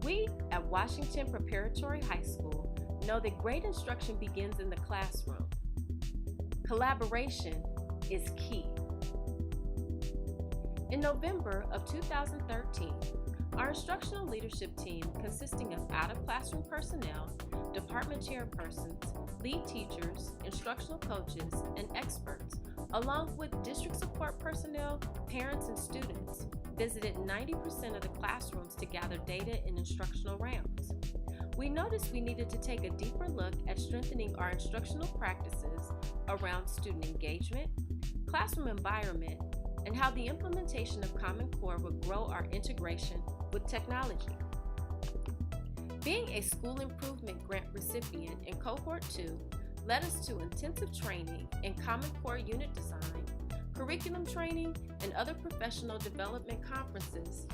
We at Washington Preparatory High School know that great instruction begins in the classroom. Collaboration is key. In November of 2013, our instructional leadership team, consisting of out-of-classroom personnel, department chairpersons, lead teachers, instructional coaches, and experts, along with district support personnel, parents, and students, visited 90% of the classrooms to gather data in instructional rounds. We noticed we needed to take a deeper look at strengthening our instructional practices around student engagement, classroom environment, and how the implementation of Common Core would grow our integration with technology. Being a school improvement grant recipient in Cohort 2 led us to intensive training in Common Core unit design, curriculum training, and other professional development conferences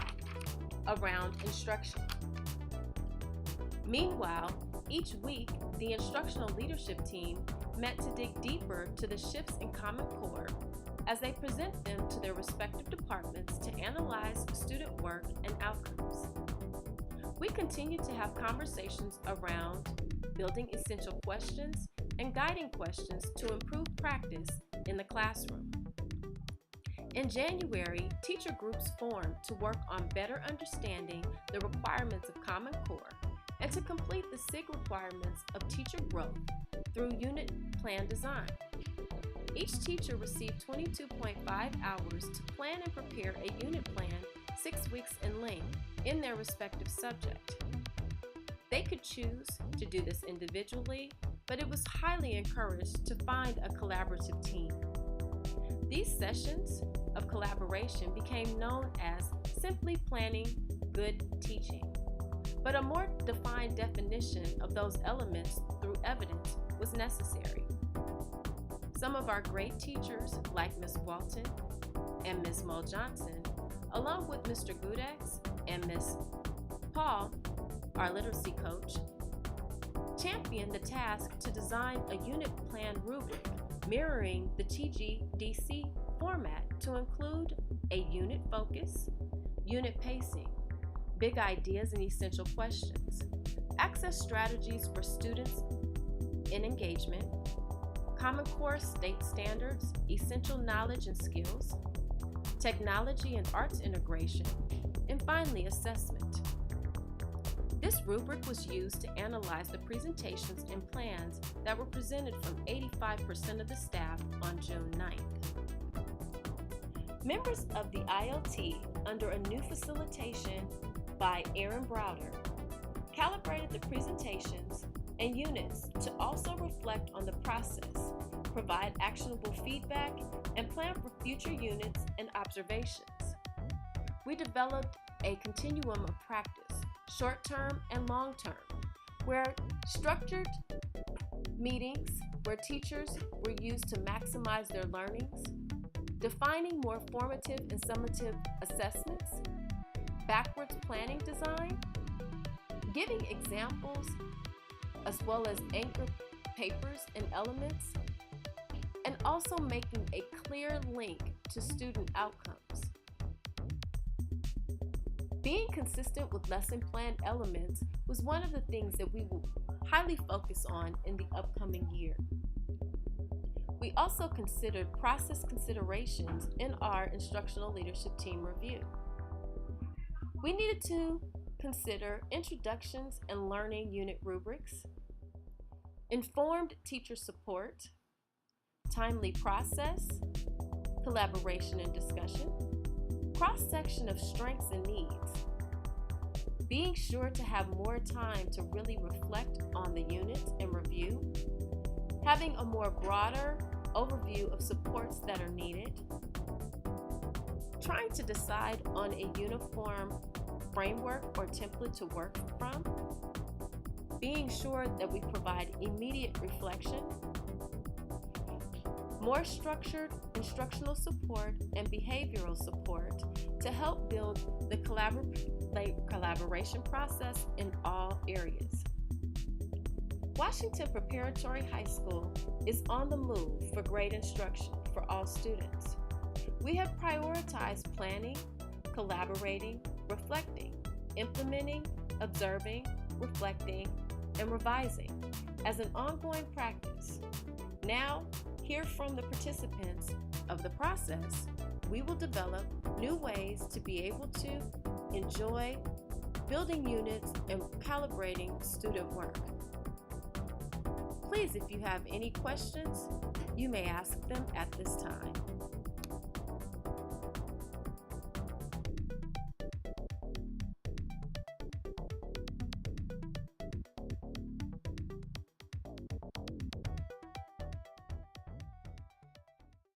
around instruction. Meanwhile, each week, the instructional leadership team met to dig deeper to the shifts in Common Core as they present them to their respective departments to analyze student work and outcomes. We continue to have conversations around building essential questions and guiding questions to improve practice in the classroom. In January, teacher groups formed to work on better understanding the requirements of Common Core and to complete the SIG requirements of teacher growth through unit plan design. Each teacher received 22.5 hours to plan and prepare a unit plan 6 weeks in length in their respective subject. They could choose to do this individually, but it was highly encouraged to find a collaborative team. These sessions of collaboration became known as simply planning good teaching, but a more defined definition of those elements through evidence was necessary. Some of our great teachers, like Ms. Walton and Ms. Mo Johnson, along with Mr. Gudex and Ms. Paul, our literacy coach, championed the task to design a unit plan rubric mirroring the TGDC format to include a unit focus, unit pacing, big ideas and essential questions, access strategies for students in engagement, Common Core state standards, essential knowledge and skills, technology and arts integration, and finally assessment. This rubric was used to analyze the presentations and plans that were presented from 85% of the staff on June 9th. Members of the ILT, under a new facilitation by Aaron Browder, calibrated the presentations and units to also reflect on the process, provide actionable feedback, and plan for future units and observations. We developed a continuum of practice, short-term and long-term, where structured meetings where teachers were used to maximize their learnings, defining more formative and summative assessments, backwards planning design, giving examples as well as anchor papers and elements, and also making a clear link to student outcomes. Being consistent with lesson plan elements was one of the things that we will highly focus on in the upcoming year. We also considered process considerations in our instructional leadership team review. We needed to consider introductions and learning unit rubrics, informed teacher support, timely process, collaboration and discussion, cross-section of strengths and needs, being sure to have more time to really reflect on the units and review, having a more broader overview of supports that are needed, trying to decide on a uniform framework or template to work from, being sure that we provide immediate reflection, more structured instructional support and behavioral support to help build the collaboration process in all areas. Washington Preparatory High School is on the move for great instruction for all students. We have prioritized planning, collaborating, reflecting, implementing, observing, reflecting, and revising as an ongoing practice. Now, hear from the participants of the process. We will develop new ways to be able to enjoy building units and calibrating student work. Please, if you have any questions, you may ask them at this time.